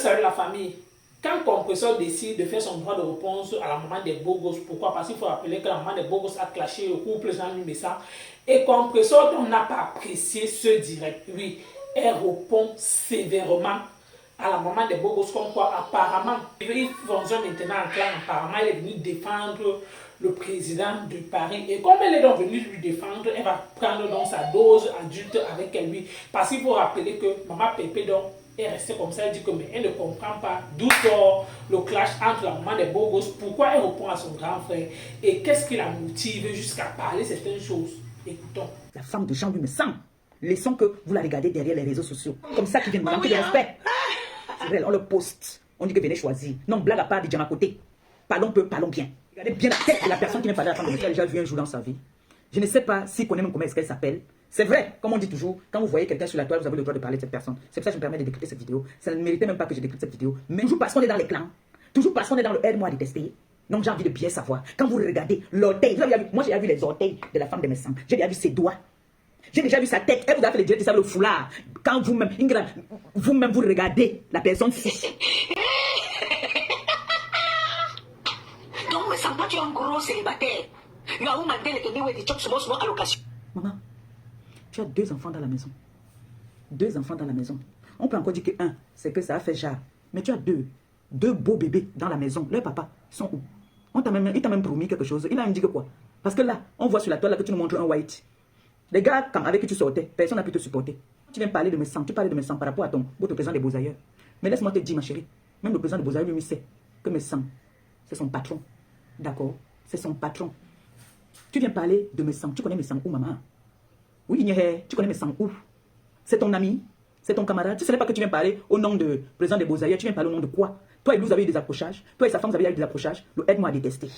salue la famille. Quand Compresseur décide de faire son droit de réponse à la maman des beaux gosses, pourquoi? Parce qu'il faut rappeler que la maman des beaux gosses a clashé le couple Jean-Louis Messang. Et Compresseur, on n'a pas apprécié ce direct. Oui, elle répond sévèrement à la maman des beaux gosses, comme quoi apparemment, il fonctionne maintenant en clan, apparemment elle est venue défendre le président de Paris. Et comme elle est donc venue lui défendre, elle va prendre donc sa dose adulte avec lui. Parce qu'il faut rappeler que maman Pépé donc est restée comme ça, elle dit que mais elle ne comprend pas d'où sort le clash entre la maman des beaux gosses, pourquoi elle répond à son grand frère et qu'est-ce qui la motive jusqu'à parler certaines choses. Écoutons. La femme de Jean-Louis Messang, laissons que vous la regardez derrière les réseaux sociaux. Comme ça, qui vient nous manquer de respect. C'est vrai, on le poste. On dit que venez choisir. Non, blague à part, dit à côté. Parlons peu, parlons bien. Regardez bien la tête de la personne qui vient parler à la femme de Messang. Elle a déjà vu un jour dans sa vie. Je ne sais pas s'il connaît même comment est-ce qu'elle s'appelle. C'est vrai, comme on dit toujours, quand vous voyez quelqu'un sur la toile, vous avez le droit de parler de cette personne. C'est pour ça que je me permets de décrypter cette vidéo. Ça ne méritait même pas que je décrypte cette vidéo. Mais toujours parce qu'on est dans les clans, toujours parce qu'on est dans le aide-moi à détester. Donc j'ai envie de bien savoir. Quand vous regardez l'orteil, moi j'ai déjà vu les orteils de la femme de Messang. J'ai déjà vu ses doigts. J'ai déjà vu sa tête. Elle vous a fait le direct, ça le foulard. Quand vous-même, vous-même vous regardez la personne. Donc, mais ça moi tu es un gros célibataire. Maman, tu as 2 enfants dans la maison. 2 enfants dans la maison. On peut encore dire que 1, c'est que ça a fait genre. Mais tu as 2 beaux bébés dans la maison. Leurs papas sont où? Il t'a même promis quelque chose. Il a même dit que quoi? Parce que là, on voit sur la toile là, que tu nous montres un white. Les gars avec qui tu sortais, personne n'a pu te supporter. Tu viens parler de Messang, tu parlais de Messang par rapport à votre président des Beaux-Ailleurs. Mais laisse-moi te dire, ma chérie, même le président des Beaux-Ailleurs lui sait que Messang, c'est son patron. D'accord? C'est son patron. Tu viens parler de Messang. Tu connais Messang où, maman? Oui, tu connais Messang où? C'est ton ami? C'est ton camarade? Tu ne sais pas que tu viens parler au nom de président des Beaux-Ailleurs. Tu viens parler au nom de quoi? Toi et lui, vous avez eu des accrochages. Toi et sa femme, vous avez eu des accrochages. Aide-moi à détester.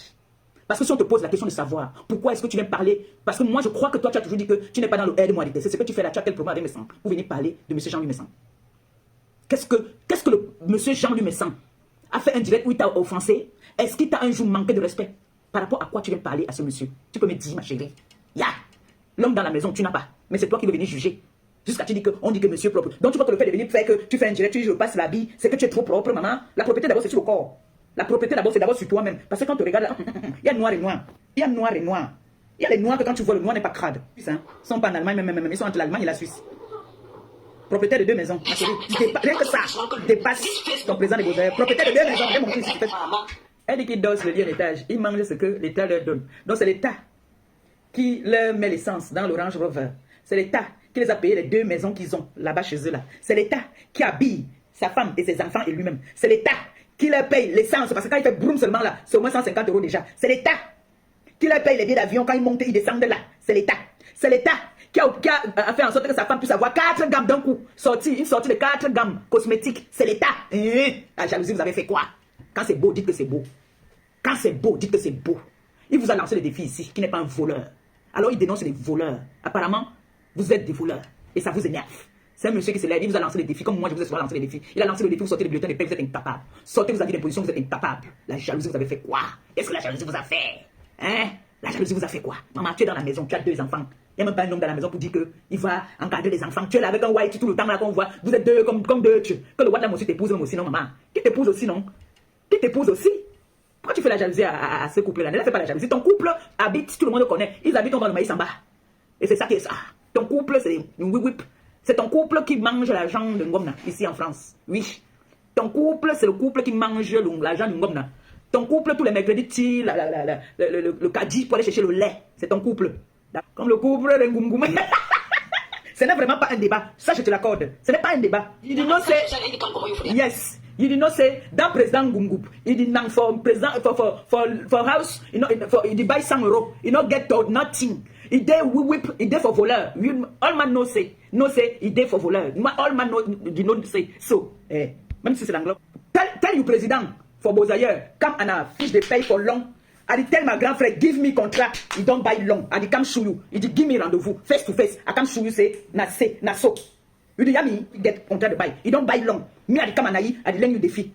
Parce que si on te pose la question de savoir pourquoi est-ce que tu viens parler, parce que moi je crois que toi tu as toujours dit que tu n'es pas dans le aide-moi à détester. C'est ce que tu fais là, tu as quel problème avec Messang pour venir parler de M. Jean-Louis Messang? Qu'est-ce que le M. Jean-Louis Messang a fait un direct où il t'a offensé? Est-ce qu'il t'a un jour manqué de respect? Par rapport à quoi tu viens parler à ce monsieur? Tu peux me dire, ma chérie. L'homme dans la maison, tu n'as pas. Mais c'est toi qui veux venir juger. Jusqu'à tu dis que on dit que monsieur propre. Donc tu vois que le fait de venir faire que tu fais un direct, tu dis je passe la bille, c'est que tu es trop propre, maman. La propriété d'abord c'est sur le corps. La propriété d'abord c'est d'abord sur toi-même. Parce que quand tu regardes là, il y a noir et noir. Il y a noir et noir. Il y a les noirs que quand tu vois le noir n'est pas crade. Ils ne sont pas en Allemagne, même ils sont entre l'Allemagne et la Suisse. Propriétaire de 2 maisons. Ma chérie, rien que ça dépasse ton président des Beaux-Arts. Propriétaire de 2 maisons. Viens montrer ici. Elle dit qu'ils dosent le lit à l'étage. Ils mangent ce que l'État leur donne. Donc c'est l'État qui leur met l'essence dans l'Orange Rover. C'est l'État qui les a payé les 2 maisons qu'ils ont là-bas chez eux là. C'est l'État qui habille sa femme et ses enfants et lui-même. C'est l'État qui leur paye l'essence. Parce que quand il fait broum seulement là, c'est au moins 150 € déjà. C'est l'État qui leur paye les billets d'avion quand ils montent et ils descendent là. C'est l'État. C'est l'État qui a fait en sorte que sa femme puisse avoir 4 gammes d'un coup. Une sortie de 4 gammes cosmétiques. C'est l'État. La jalousie, vous avez fait quoi? Quand c'est beau, dites que c'est beau. Quand c'est beau, dites que c'est beau. Il vous a lancé le défi ici, qui n'est pas un voleur. Alors il dénonce les voleurs. Apparemment, vous êtes des voleurs. Et ça vous énerve. C'est un monsieur qui se lève, il vous a lancé le défi, comme moi je vous ai souvent lancé le défi. Il a lancé le défi, vous sortez le bulletin de paie, vous êtes incapable. Sortez vos avis d'imposition, vous êtes incapable. La jalousie, vous avez fait quoi? Qu'est-ce que la jalousie vous a fait? Hein? La jalousie vous a fait quoi? Maman, tu es dans la maison, tu as 2 enfants. Il n'y a même pas un homme dans la maison pour dire qu'il va encadrer les enfants. Tu es là avec un white tout le temps là qu'on voit. Vous êtes 2 comme 2. Que le white là aussi t'épouse même aussi, non maman? Qui t'épouse aussi, non? Qui t'épouse aussi? Pourquoi tu fais la jalousie à ce couple-là? Ne fais pas la jalousie. Ton couple habite, tout le monde le connaît. Ils habitent dans le maïs en bas. Et c'est ça qui est ça. Ton couple, c'est une whip. C'est ton couple qui mange l'argent de Ngomna, ici en France. Oui. Ton couple, c'est le couple qui mange l'argent de Ngomna. Ton couple, tous les mercredis, tire le caddie pour aller chercher le lait. C'est ton couple. Comme le couple de Ngoumgoum. Ce n'est vraiment pas un débat. Ça, je te l'accorde. Ce n'est pas un débat. Il dit non, c'est... Yes. Il dit non, c'est dans président Ngoumgoum. Il dit non, for président, for house, il dit buy 100 €. You know, get nothing. Il dit whip, il dit for voleur. All man know say. No say, il dit for voleur. All man know, you know say. So, même si c'est l'anglais. Tell you président, for Beaux-Ailleurs, come on a fiche de paye for long. I tell my grand frère, give me contract. He don't buy long. I come show you. Il dit, give me rendezvous, face to face. I come show you, say, na so. Il dit, yami, get contract de buy. He don't buy long. Me, I come anaï, I lend you défi.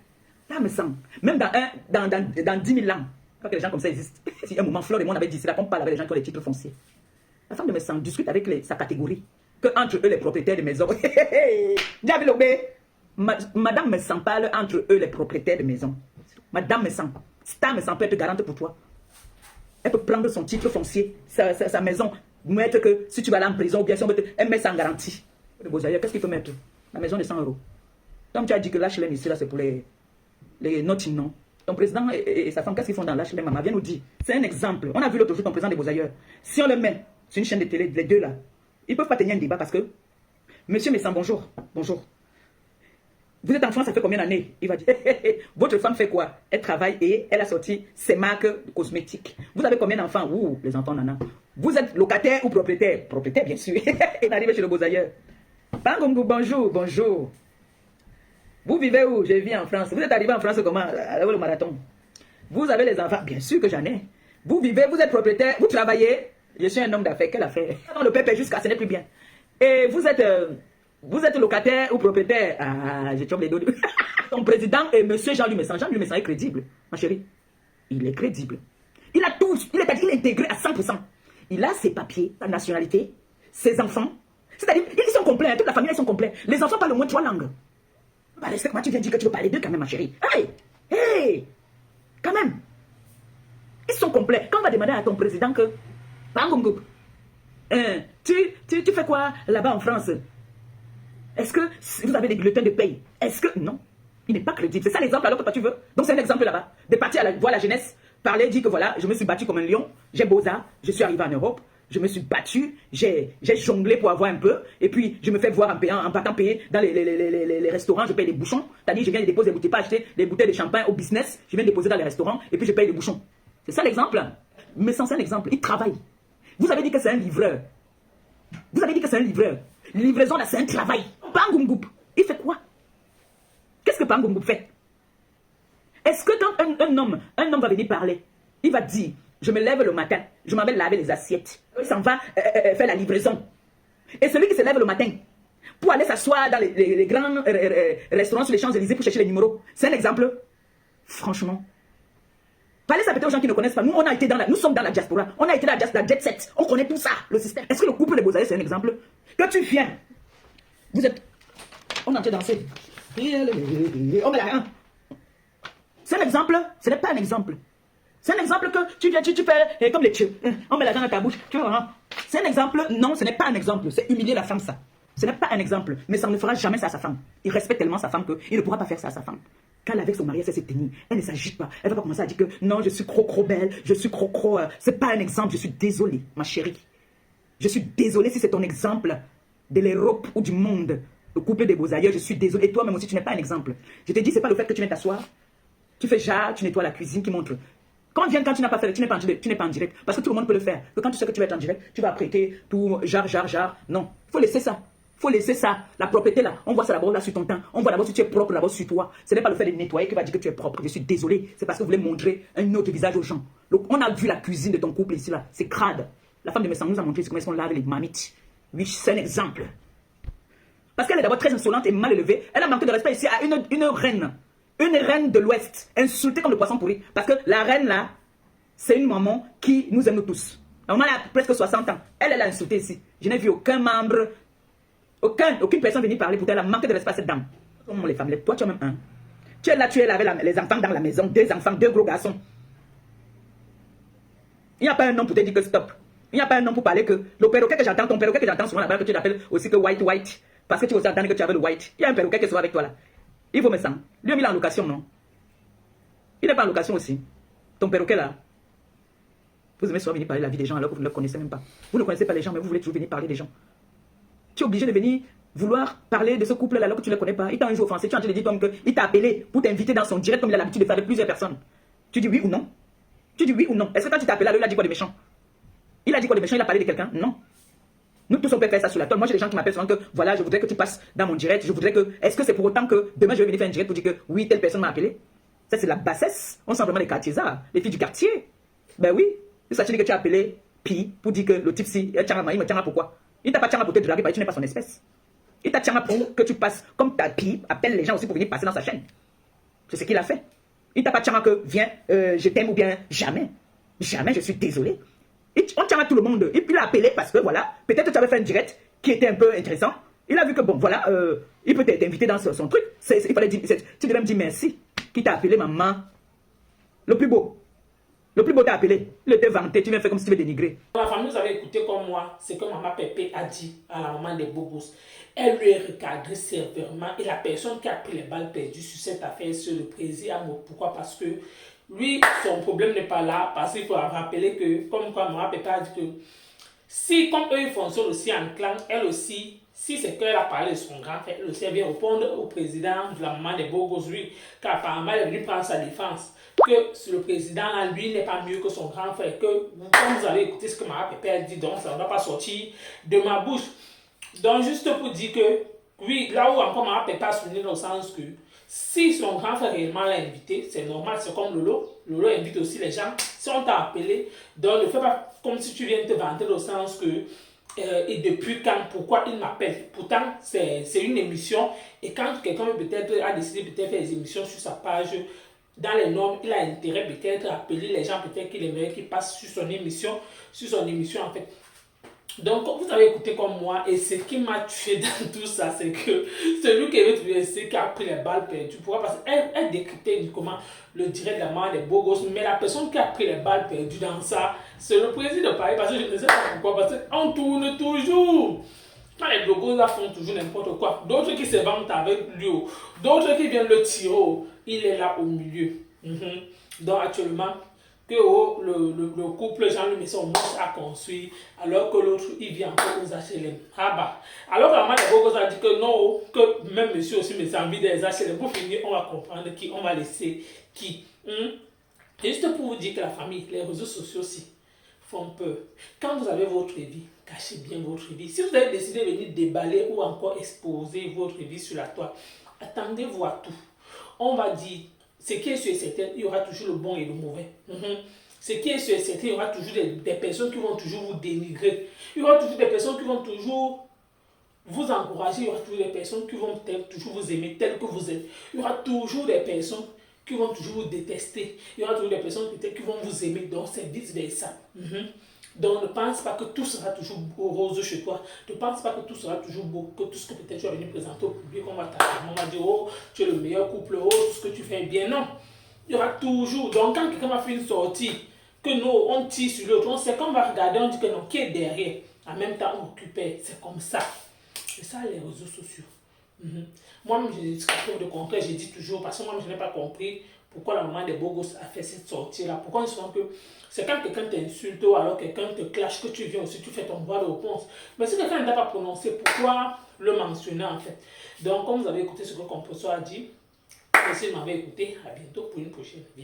Là, me semble, même dans 10 000 ans, quand les gens comme ça existent, si un moment, Flore et moi, on avait dit, c'est là qu'on parle avec les gens qui ont les titres fonciers. La femme de Messang discute avec sa catégorie, que entre eux, les propriétaires de maisons, Madame me sent parle entre eux, les propriétaires de maison. Madame me sent. Star me sent peut être garante pour toi. Elle peut prendre son titre foncier, sa maison, mettre que si tu vas aller en prison ou bien si on veut elle met ça en garantie. Qu'est-ce qu'il faut mettre? La maison de 100 euros. Comme tu as dit que l'HLM ici, là, c'est pour les notings, non? Ton président et sa femme, qu'est-ce qu'ils font dans l'HLM? Maman, viens nous dire. C'est un exemple. On a vu l'autre jour ton président des Beaux-Ailleurs. Si on le met sur une chaîne de télé, les deux là, ils ne peuvent pas tenir un débat parce que Monsieur Messan, bonjour. Bonjour. Vous êtes en France, ça fait combien d'années? Il va dire, votre femme fait quoi? Elle travaille et elle a sorti ses marques cosmétiques. Vous avez combien d'enfants? Ouh, les enfants, nana. Vous êtes locataire ou propriétaire? Propriétaire, bien sûr. Il arrive chez le Beaux-Ailleurs. Bonjour, bonjour. Vous vivez où? Je vis en France. Vous êtes arrivé en France comment? Avec le marathon. Vous avez les enfants? Bien sûr que j'en ai. Vous vivez, vous êtes propriétaire, vous travaillez? Je suis un homme d'affaires. Quelle affaire? Le pépé jusqu'à ce n'est plus bien. Et vous êtes locataire ou propriétaire? Ah, je tombe les dos. Ton président est monsieur Jean-Louis Messan. Jean-Louis Messan est crédible, ma chérie. Il est crédible. Il a tout. Il est intégré à 100%. Il a ses papiers, sa nationalité, ses enfants. C'est-à-dire, ils sont complets. Toute la famille, ils sont complets. Les enfants parlent au moins 3 langues. Bah, respecte-moi, tu viens dire que tu veux parler d'eux quand même, ma chérie. Hey, quand même. Ils sont complets. Quand on va demander à ton président que, tu fais quoi là-bas en France? Est-ce que vous avez des bulletins de paye? Est-ce que... Non, il n'est pas crédible. C'est ça l'exemple alors que toi tu veux. Donc c'est un exemple là-bas. De partir voir la jeunesse, parler, dire que voilà, je me suis battu comme un lion, j'ai beaux-arts, je suis arrivé en Europe, je me suis battu, j'ai jonglé pour avoir un peu, et puis je me fais voir en partant payer dans les restaurants, je paye des bouchons. C'est-à-dire, je viens de déposer des bouteilles, pas acheter des bouteilles de champagne au business, je viens de déposer dans les restaurants, et puis je paye des bouchons. C'est ça l'exemple. Mais sans un exemple, il travaille. Vous avez dit que c'est un livreur. Vous avez dit que c'est un livreur. Livraison là, c'est un travail. Pangungoup, il fait quoi? Qu'est-ce que Pangungoup fait? Est-ce que quand un homme va venir parler, il va dire, je me lève le matin, je m'en vais laver les assiettes, il s'en va faire la livraison. Et celui qui se lève le matin pour aller s'asseoir dans les grands restaurants sur les Champs-Élysées pour chercher les numéros, c'est un exemple? Franchement. Parlez ça peut-être aux gens qui ne connaissent pas. Nous, nous sommes dans la diaspora. On a été dans la jet set. On connaît tout ça, le système. Est-ce que le couple de Beaux-Ailleurs, c'est un exemple? Quand tu viens, vous êtes... On a été danser. On met la main. C'est un exemple? Ce n'est pas un exemple. C'est un exemple que tu viens, tu fais comme les dieux. On met la main dans ta bouche. C'est un exemple? Non, ce n'est pas un exemple. C'est humilier la femme, ça. Ce n'est pas un exemple. Mais ça ne fera jamais ça à sa femme. Il respecte tellement sa femme qu'il ne pourra pas faire ça à sa femme. Quand avec son mari, elle sait se tenir, elle ne s'agite pas. Elle ne va pas commencer à dire que non, je suis trop belle, je suis trop. C'est pas un exemple, je suis désolée, ma chérie. Je suis désolée si c'est ton exemple de l'Europe ou du monde, le couple des Beaux-Ailleurs, je suis désolée. Et toi-même aussi, tu n'es pas un exemple. Je te dis, c'est pas le fait que tu viens t'asseoir, tu fais genre, tu nettoies la cuisine qui montre. Quand tu n'as pas fait, tu n'es pas en direct. Parce que tout le monde peut le faire. Que quand tu sais que tu vas être en direct, tu vas prêter tout, genre. Non, il faut laisser ça. Faut laisser ça, la propreté là, on voit ça d'abord là sur ton teint, on voit d'abord si tu es propre d'abord sur toi. Ce n'est pas le fait de nettoyer qui va dire que tu es propre, je suis désolé, c'est parce que vous voulez montrer un autre visage aux gens. Donc, on a vu la cuisine de ton couple ici là, c'est crade. La femme de Messan nous a montré comment on lave les mamites. Oui, c'est un exemple. Parce qu'elle est d'abord très insolente et mal élevée, elle a manqué de respect ici à une reine de l'Ouest, insultée comme le poisson pourri. Parce que la reine là, c'est une maman qui nous aime nous tous. La maman a presque 60 ans, elle a insulté ici. Je n'ai vu aucun membre. Aucune personne venir parler pour elle a manqué de respect à cette dame. Comment les femmes, toi tu as même un. Tu es là avec les enfants dans la maison, 2 enfants, 2 gros garçons. Il n'y a pas un homme pour te dire que stop. Il n'y a pas un homme pour parler que le perroquet que j'entends, ton perroquet que j'entends souvent là-bas, que tu l'appelles aussi que white, parce que tu aussi entends que tu avais le white. Il y a un perroquet qui soit avec toi là. Il faut me sens. Lui, il est en location, non? Il n'est pas en location aussi. Ton perroquet là. Vous aimez souvent venir parler de la vie des gens alors que vous ne le connaissez même pas. Vous ne connaissez pas les gens, mais vous voulez toujours venir parler des gens. Tu es obligé de venir vouloir parler de ce couple-là alors que tu ne le connais pas. Il t'a un jour offensé. Tu as dit qu'il t'a appelé pour t'inviter dans son direct comme il a l'habitude de faire avec plusieurs personnes. Tu dis oui ou non? Tu dis oui ou non? Est-ce que quand tu t'as appelé là, il a dit quoi de méchant? Il a dit quoi de méchant? Il a parlé de quelqu'un? Non. Nous tous on peut faire ça sur la toile. Moi j'ai des gens qui m'appellent souvent que voilà, je voudrais que tu passes dans mon direct. Je voudrais que. Est-ce que c'est pour autant que demain je vais venir faire un direct pour dire que oui, telle personne m'a appelé? Ça c'est la bassesse. On sent vraiment les quartiers-ards, les filles du quartier. Ben oui. Ça tu dis que tu as appelé Pi pour dire que le type si il me tient pourquoi? Il t'a pas tient pour te draguer parce que tu n'es pas son espèce. Il t'a tient pour que tu passes comme ta Pi appelle les gens aussi pour venir passer dans sa chaîne. C'est ce qu'il a fait. Il t'a pas tient que viens, je t'aime ou bien jamais. Jamais, je suis désolé. On tient à tout le monde. Et puis il a appelé parce que voilà, peut-être que tu avais fait un direct qui était un peu intéressant. Il a vu que bon, voilà, Il peut t'inviter dans son truc. Il fallait dire, tu devais me dire merci. Qui t'a appelé maman? Le plus beau. Le plus beau t'a appelé. Il était vanté. Tu viens faire comme si tu veux dénigrer. La famille, vous avez écouté comme moi ce que maman Pépé a dit à la maman des beaux gosses. Elle lui a recadré sévèrement et la personne qui a pris les balles perdues sur cette affaire, c'est le président. Pourquoi? Parce que lui, son problème n'est pas là. Parce qu'il faut rappeler que, comme quoi maman Pépé a dit que si, comme eux, ils fonctionnent aussi en clan, elle aussi, si c'est qu'elle a parlé de son grand frère, elle aussi, elle vient répondre au président de la maman des beaux gosses, lui, car apparemment, elle est venue prendre sa défense. Que le président, lui, n'est pas mieux que son grand frère. Que, comme vous avez écouté ce que maman Pépé a dit, donc ça ne va pas sortir de ma bouche. Donc, juste pour dire que, oui, là où encore maman Pépé a souligné dans le sens que, si son grand frère réellement l'a invité, c'est normal, c'est comme Lolo. Lolo invite aussi les gens. Si on t'a appelé, donc ne fais pas comme si tu viens te vanter dans le sens que, et depuis quand, pourquoi il m'appelle. Pourtant, c'est une émission. Et quand quelqu'un peut-être a décidé peut-être faire des émissions sur sa page, dans les normes, il a intérêt peut-être à appeler les gens, peut-être qu'il aimerait qu'ils passent sur son émission en fait. Donc, vous avez écouté comme moi, et ce qui m'a tué dans tout ça, c'est que celui qui est venu qui a pris les balles perdues, pourquoi? Parce qu'elle décryptait uniquement le direct de la maman des beaux gosses, mais la personne qui a pris les balles perdues dans ça, c'est le président de Paris, parce que je ne sais pas pourquoi, parce qu'on tourne toujours. Quand les blogos là font toujours n'importe quoi, d'autres qui se vantent avec lui, d'autres qui viennent le tirer, il est là au milieu. Donc, actuellement, que le couple Jean-Louis Messon a construit, alors que l'autre il vient encore aux HLM. Ah bah. Alors que la maman des Bogos a dit que non, que même monsieur aussi me envie des HLM. Pour finir, on va comprendre qui, on va laisser qui. Juste pour vous dire que la famille, les réseaux sociaux aussi font peur. Quand vous avez votre vie, cachez bien votre vie. Si vous avez décidé de venir déballer ou encore exposer votre vie sur la toile, attendez-vous à tout. On va dire. Ce qui est sûr et certain, il y aura toujours le bon et le mauvais. Ce qui est sûr et certain, il y aura toujours des personnes qui vont toujours vous dénigrer. Il y aura toujours des personnes qui vont toujours vous encourager. Il y aura toujours des personnes qui vont toujours vous aimer tel que vous êtes. Il y aura toujours des personnes qui vont toujours vous détester. Il y aura toujours des personnes peut-être qui vont vous aimer. Donc, c'est vice-versa. Donc, ne pense pas que tout sera toujours rose chez toi. Ne pense pas que tout sera toujours beau, que tout ce que peut-être tu vas venir présenter au public, on va t'affirmer, on va dire, oh, tu es le meilleur couple, oh, tout ce que tu fais bien. Non. Il y aura toujours. Donc, quand quelqu'un va faire une sortie, que nous, on tire sur l'autre, on sait qu'on va regarder, on dit que non, qui est derrière. En même temps, on récupère. C'est comme ça. C'est ça, les réseaux sociaux. Moi-même, j'ai dit de concret, j'ai dit toujours, parce que moi, je n'ai pas compris pourquoi la maman des beaux gosses a fait cette sortie-là. Pourquoi on sent que c'est quand quelqu'un t'insulte ou alors quelqu'un te clash que tu viens aussi, tu fais ton droit de réponse. Mais si quelqu'un n'a pas prononcé, pourquoi le mentionner en fait? Donc, comme vous avez écouté ce que le compositeur a dit, si vous m'avez écouté, à bientôt pour une prochaine vidéo.